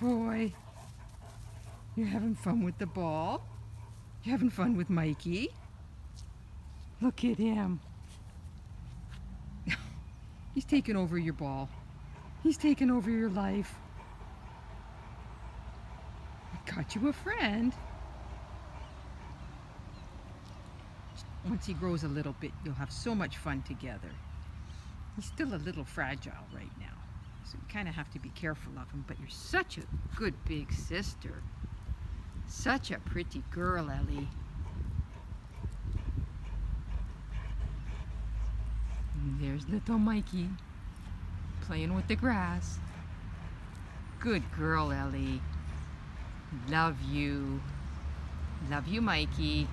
boy. You're having fun with the ball? You're having fun with Mikey? Look at him. He's taking over your ball. He's taking over your life. I got you a friend. Once he grows a little bit, you'll have so much fun together. He's still a little fragile right now, so you kind of have to be careful of him, but you're such a good big sister. Such a pretty girl, Ellie. And there's little Mikey playing with the grass. Good girl, Ellie. Love you. Love you, Mikey.